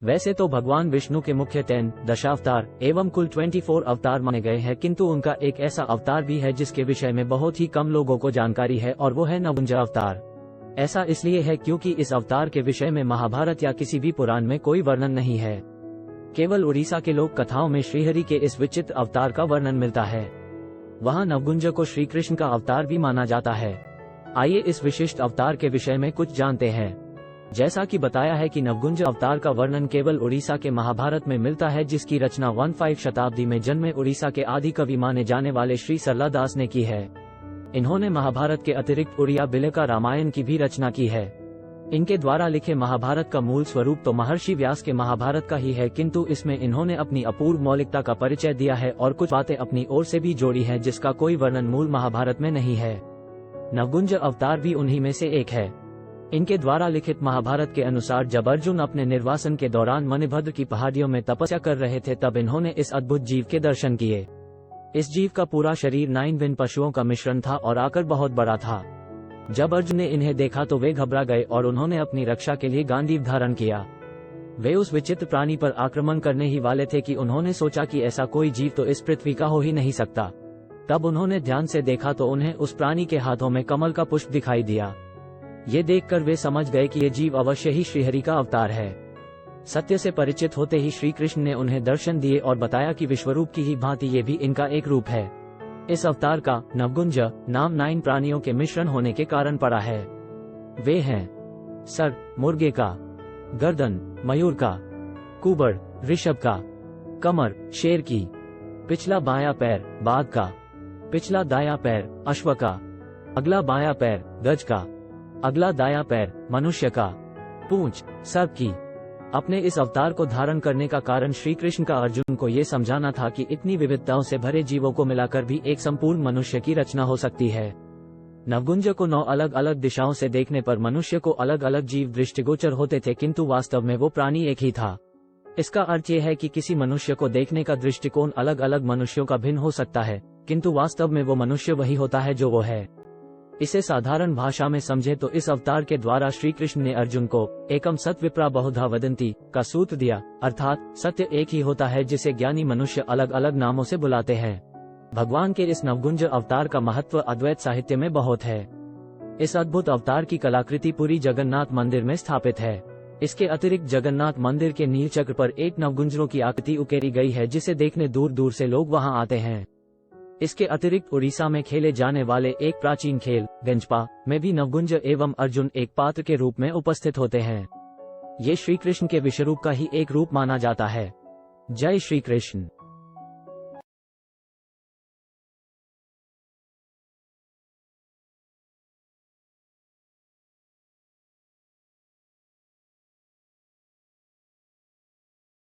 वैसे तो भगवान विष्णु के मुख्य 10 दशावतार एवं कुल 24 अवतार माने गए हैं, किंतु उनका एक ऐसा अवतार भी है जिसके विषय में बहुत ही कम लोगों को जानकारी है, और वो है नवकुंज अवतार। ऐसा इसलिए है क्योंकि इस अवतार के विषय में महाभारत या किसी भी पुराण में कोई वर्णन नहीं है। केवल उड़ीसा के लोक कथाओं में श्रीहरि के इस विचित्र अवतार का वर्णन मिलता है। वहाँ नवकुंज को श्री कृष्ण का अवतार भी माना जाता है। आइए इस विशिष्ट अवतार के विषय में कुछ जानते हैं। जैसा कि बताया है कि नवकुंज अवतार का वर्णन केवल उड़ीसा के महाभारत में मिलता है, जिसकी रचना 15 शताब्दी में जन्मे उड़ीसा के आदि कवि माने जाने वाले श्री सरला दास ने की है। इन्होंने महाभारत के अतिरिक्त उड़िया बिले का रामायण की भी रचना की है। इनके द्वारा लिखे महाभारत का मूल स्वरूप तो महर्षि व्यास के महाभारत का ही है, किंतु इसमें इन्होंने अपनी अपूर्व मौलिकता का परिचय दिया है और कुछ बातें अपनी ओर से भी जोड़ी है, जिसका कोई वर्णन मूल महाभारत में नहीं है। नवकुंज अवतार भी उन्हीं में से एक है। इनके द्वारा लिखित महाभारत के अनुसार जब अर्जुन अपने निर्वासन के दौरान मणिभद्र की पहाड़ियों में तपस्या कर रहे थे, तब इन्होंने इस अद्भुत जीव के दर्शन किए। इस जीव का पूरा शरीर 9 विभिन्न पशुओं का मिश्रण था और आकर बहुत बड़ा था। जब अर्जुन ने इन्हें देखा तो वे घबरा गए और उन्होंने अपनी रक्षा के लिए गांडीव धारण किया। वे उस विचित्र प्राणी पर आक्रमण करने ही वाले थे कि उन्होंने सोचा कि ऐसा कोई जीव तो इस पृथ्वी का हो ही नहीं सकता। तब उन्होंने ध्यान से देखा तो उन्हें उस प्राणी के हाथों में कमल का पुष्प दिखाई दिया। ये देखकर वे समझ गए कि ये जीव अवश्य ही श्रीहरि का अवतार है। सत्य से परिचित होते ही श्री कृष्ण ने उन्हें दर्शन दिए और बताया कि विश्वरूप की ही भांति ये भी इनका एक रूप है। इस अवतार का नवकुंज नाम 9 प्राणियों के मिश्रण होने के कारण पड़ा है। वे हैं सर मुर्गे का, गर्दन मयूर का, कुबड़ ऋषभ का, कमर शेर की, पिछला बायां पैर बाघ का, पिछला दायां पैर अश्व का, अगला बायां पैर गज का, अगला दायां पैर मनुष्य का, पूंछ सर्प की। अपने इस अवतार को धारण करने का कारण श्री कृष्ण का अर्जुन को ये समझाना था कि इतनी विविधताओं से भरे जीवों को मिलाकर भी एक संपूर्ण मनुष्य की रचना हो सकती है। नवकुंज को 9 अलग अलग दिशाओं से देखने पर मनुष्य को अलग अलग जीव दृष्टिगोचर होते थे, किंतु वास्तव में वो प्राणी एक ही था। इसका अर्थ ये है कि किसी मनुष्य को देखने का दृष्टिकोण अलग अलग मनुष्यों का भिन्न हो सकता है, किंतु वास्तव में वो मनुष्य वही होता है जो वो है। इसे साधारण भाषा में समझे तो इस अवतार के द्वारा श्री कृष्ण ने अर्जुन को एकम सत विप्रा बहुधा वदंती का सूत्र दिया, अर्थात सत्य एक ही होता है जिसे ज्ञानी मनुष्य अलग अलग नामों से बुलाते हैं। भगवान के इस नवकुंज अवतार का महत्व अद्वैत साहित्य में बहुत है। इस अद्भुत अवतार की कलाकृति पूरी जगन्नाथ मंदिर में स्थापित है। इसके अतिरिक्त जगन्नाथ मंदिर के नील चक्र पर 8 नवकुंजरों की आकृति उकेरी गई है, जिसे देखने दूर दूर से लोग वहां आते हैं। इसके अतिरिक्त उड़ीसा में खेले जाने वाले एक प्राचीन खेल गंजपा में भी नवकुंज एवं अर्जुन एक पात्र के रूप में उपस्थित होते हैं। ये श्री कृष्ण के विश्वरूप का ही एक रूप माना जाता है। जय श्री कृष्ण।